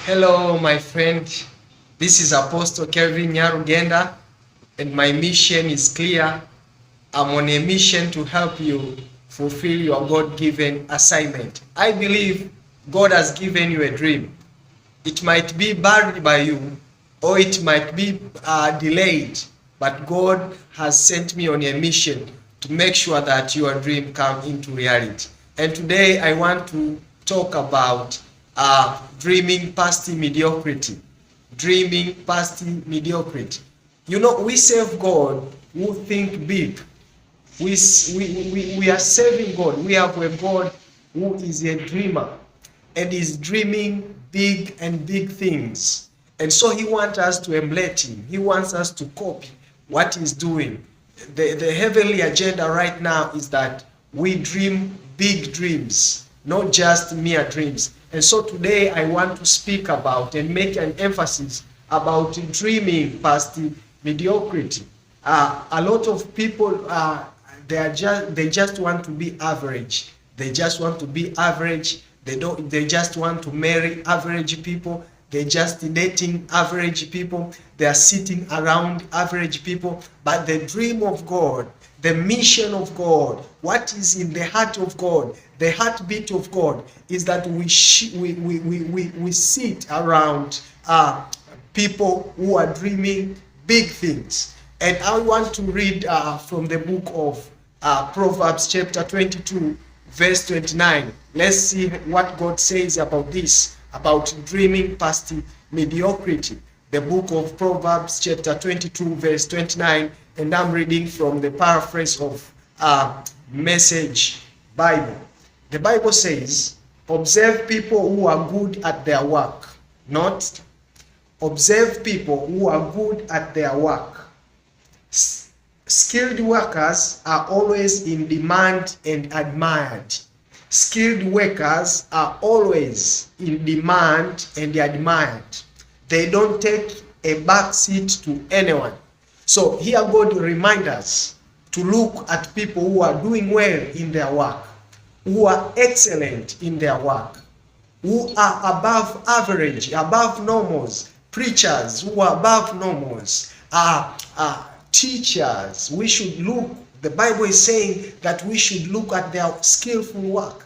Hello, my friend. This is Apostle Kelvin Nyarugenda, and my mission is clear. I'm on a mission to help you fulfill your God-given assignment. I believe God has given you a dream. It might be buried by you, or it might be delayed, but God has sent me on a mission to make sure that your dream comes into reality. And today I want to talk about dreaming past mediocrity. Dreaming past mediocrity. You know, we serve God who think big. We are serving God. We have a God who is a dreamer and is dreaming big and big things. And so he wants us to emulate him. He wants us to copy what he's doing. The heavenly agenda right now is that we dream big dreams, not just mere dreams. And so today I want to speak about and make an emphasis about dreaming past mediocrity. A lot of people they just want to be average. They just want to be average. They just want to marry average people. They're just dating average people. They are sitting around average people. But the dream of God, the mission of God, what is in the heart of God, the heartbeat of God, is that we sit around people who are dreaming big things. And I want to read from the book of Proverbs chapter 22, verse 29. Let's see what God says about this, about dreaming past mediocrity. The book of Proverbs chapter 22, verse 29, and I'm reading from the paraphrase of Message Bible. The Bible says, observe people who are good at their work. Not observe people who are good at their work. Skilled workers are always in demand and admired. Skilled workers are always in demand and admired. They don't take a back seat to anyone. So here God reminds us to look at people who are doing well in their work, who are excellent in their work, who are above average, above normals, preachers who are above normals, teachers. We should look, the Bible is saying that we should look at their skillful work.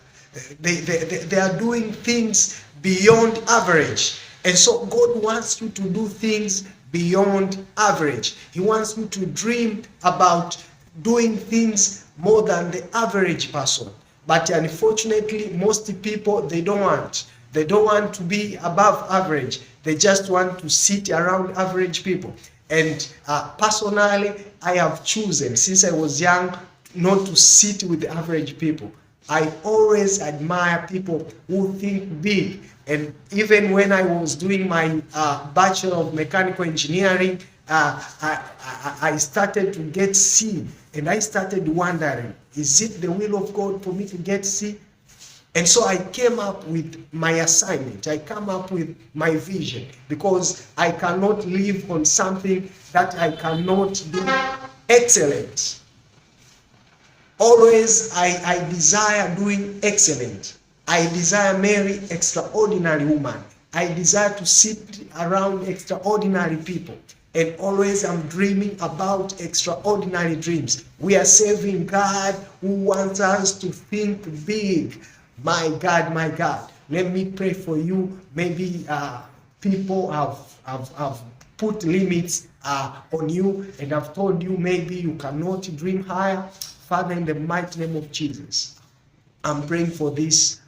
They are doing things beyond average. And so God wants you to do things beyond average. He wants you to dream about doing things more than the average person. But unfortunately, most people, they don't want. They don't want to be above average. They just want to sit around average people. And personally, I have chosen, since I was young, not to sit with the average people. I always admire people who think big. And even when I was doing my Bachelor of Mechanical Engineering, I started to get C. And I started wondering, is it the will of God for me to get C? And so I came up with my assignment. I came up with my vision, because I cannot live on something that I cannot do excellent. Always I desire doing excellent. I desire marry extraordinary woman. I desire to sit around extraordinary people. And always I'm dreaming about extraordinary dreams. We are serving God who wants us to think big. My God, my God. Let me pray for you. Maybe people have put limits on you and have told you maybe you cannot dream higher. Father, in the mighty name of Jesus, I'm praying for this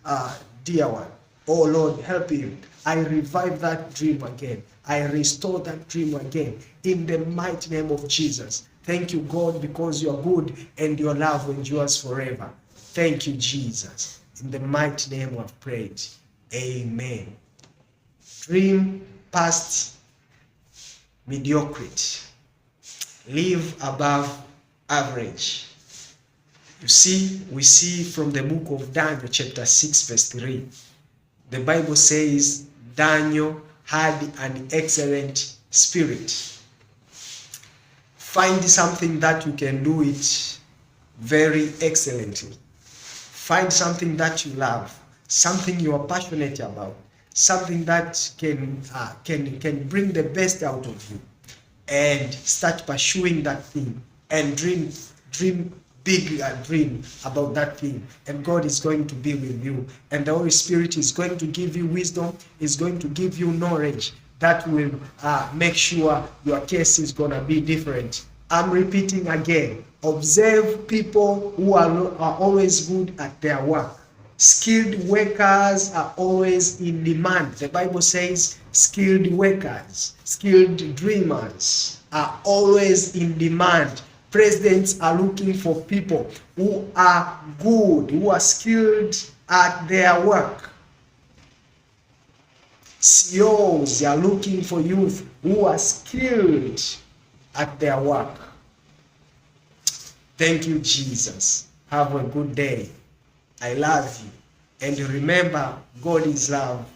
dear one. Oh Lord, help him. I revive that dream again. I restore that dream again. In the mighty name of Jesus. Thank you, God, because you are good and your love endures forever. Thank you, Jesus. In the mighty name I've prayed. Amen. Dream past mediocrity. Live above average. You see, we see from the book of Daniel chapter 6 verse 3. The Bible says Daniel had an excellent spirit. Find something that you can do it very excellently. Find something that you love, something you are passionate about, something that can bring the best out of you, and start pursuing that thing, and dream big, and dream about that thing, and God is going to be with you, and the Holy Spirit is going to give you wisdom, is going to give you knowledge that will make sure your case is going to be different. I'm repeating again, observe people who are always good at their work. Skilled workers are always in demand. The Bible says skilled workers, skilled dreamers are always in demand. Presidents are looking for people who are good, who are skilled at their work. CEOs are looking for youth who are skilled at their work. Thank you, Jesus. Have a good day. I love you. And remember, God is love.